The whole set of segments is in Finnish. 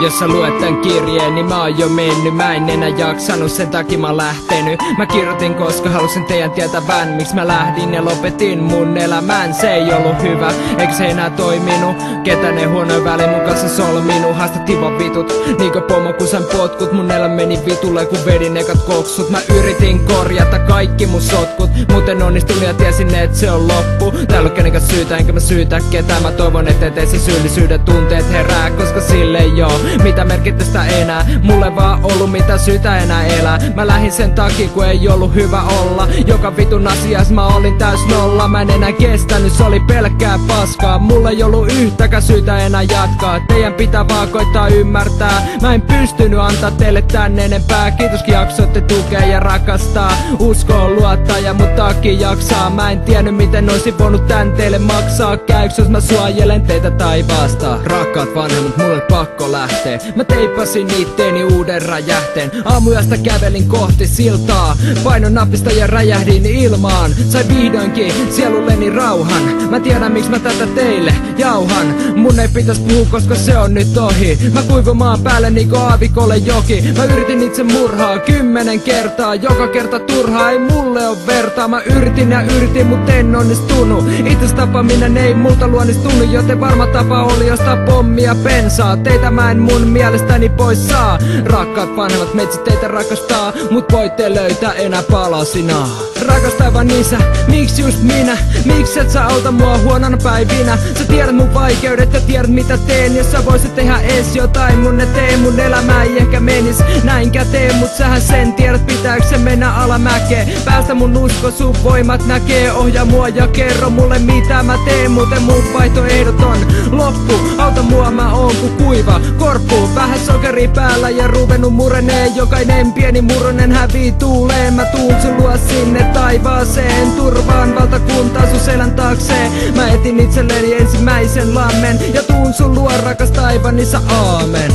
Jos sä luet tän kirjeen, niin mä oon jo mennyt. Mä en enää jaksanut, sen takia mä oon lähtenyt. Mä kirjoitin, koska halusin teidän tietävän, miksi mä lähdin ja lopetin mun elämän. Se ei ollut hyvä, eikä se enää toiminut. Ketä ne huonoin väli mun kanssa solminut. Haastat vaan vitut, niinkö pomo kun sain potkut. Mun elämä meni vitulle kun vedin ekat koksut. Mä yritin korjata kaikki mun sotkut, muuten onnistunut ja tiesin et se on loppu. Täällä on kenenkään syytä, enkä mä syytä ketään. Mä toivon ettei teissä syyllisyyden tunteet herää, koska sille ei oo mitä merkitystä enää. Mulle vaan ollut mitä syytä enää elää. Mä lähdin sen takia kun ei ollut hyvä olla. Joka vitun asias mä olin täys nolla. Mä en enää kestänyt, se oli pelkkää paskaa. Mulla ei ollut yhtäkään syytä enää jatkaa. Teidän pitää vaan koittaa ymmärtää. Mä en pystynyt antaa teille tän enempää. Kiitoskin jaksoitte tukea ja rakastaa. Uskoon luottaa ja mut takia jaksaa. Mä en tiennyt miten oisin voinut tän teille maksaa. Käyks jos mä suojelen teitä taivaasta. Rakkaat vanhemmat, mulle pakko lähtee. Mä teippasin itteeni uuden räjähteen. Aamuyöstä kävelin kohti siltaa. Painon napista ja räjähdin ilmaan. Sain vihdoinkin sielulleni rauhan. Mä tiedän miksi mä tätä teille jauhan. Mun ei pitäis puhua koska se on nyt ohi. Mä kuivun maan päälle niinku aavikolle joki. Mä yritin itse murhaa 10 kertaa. Joka kerta turhaa ei mulle oo vertaa. Mä yritin mut en onnistunut. Itses tapaminen ei multa luonnistunut. Joten varma tapa oli ostaa pommia bensaa. Teitä mä en mun mielestäni pois saa. Rakkaat vanhemmat metsit teitä rakastaa. Mut voitte löytää enää palasina. Rakastava isä, miksi just minä? Miksi et sä auta mua huonona päivinä? Sä tiedät mun vaikeudet ja tiedät mitä teen. Jos sä voisit tehdä ees jotain mun eteen. Mun elämä ei ehkä menis näin käteen. Mut sähän sen tiedät pitääks se mennä alamäkeen. Päästä mun usko sun voimat näkee. Ohjaa mua ja kerro mulle mitä mä teen. Muuten mun vaihtoehdot on loppu. Auta mua mä oon ku kuiva korppu. Vähän sokeri päällä ja ruvennut murenee. Jokainen pieni murronen hävii tuuleen. Mä tuun sun luo sinne taivaaseen. Turvaan valtakuntaa sun selän taakseen. Mä etin itselleni ensimmäisen lammen. Ja tuun sun luo rakas taivanissa, aamen.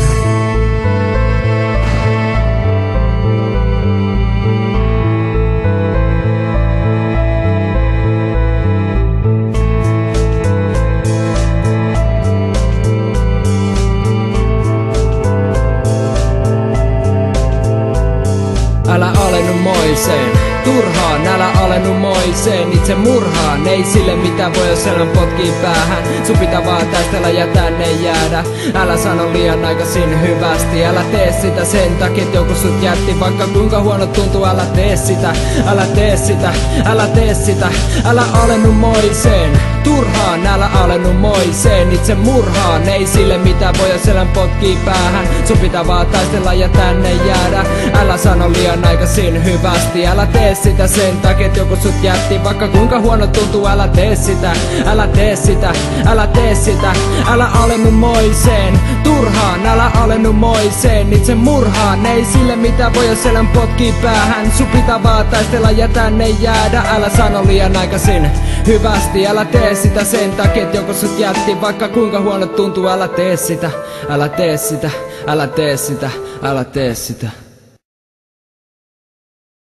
Älä alennu moiseen, turhaan älä alennu moiseen. Itse murhaan, ei sille mitä voi jos elämän potkii päähän. Sun pitää vaan taistella ja tänne jäädä. Älä sano liian aikaisin hyvästi. Älä tee sitä sen takia et joku sut jätti. Vaikka kuinka huono tuntuu, älä tee sitä. Älä tee sitä, älä tee sitä. Älä alennu moiseen, turhaan älä alennu moiseen. Itse murhaan, ei sille mitä voi jos elämän potkii päähän. Sun pitää vaan taistella ja tänne jäädä. Älä sano liian aikaisin hyvästi. Älä tee sitä sen takia et joku sut jätti. Vaikka kuinka huono tuntuu, älä tee sitä. Älä tee sitä, älä tee sitä. Älä alennu moiseen, turhaan älä alennu moiseen. Itse murhaan, ei sille mitä voi jos elämän potkii päähän. Sun pitää vaan taistella ja tänne jäädä. Älä sano liian aikaisin hyvästi. Älä tee sitä sen takia et joku sut jätti. Vaikka kuinka huono tuntuu, älä tee sitä. Älä tee sitä, älä tee sitä, älä tee sitä.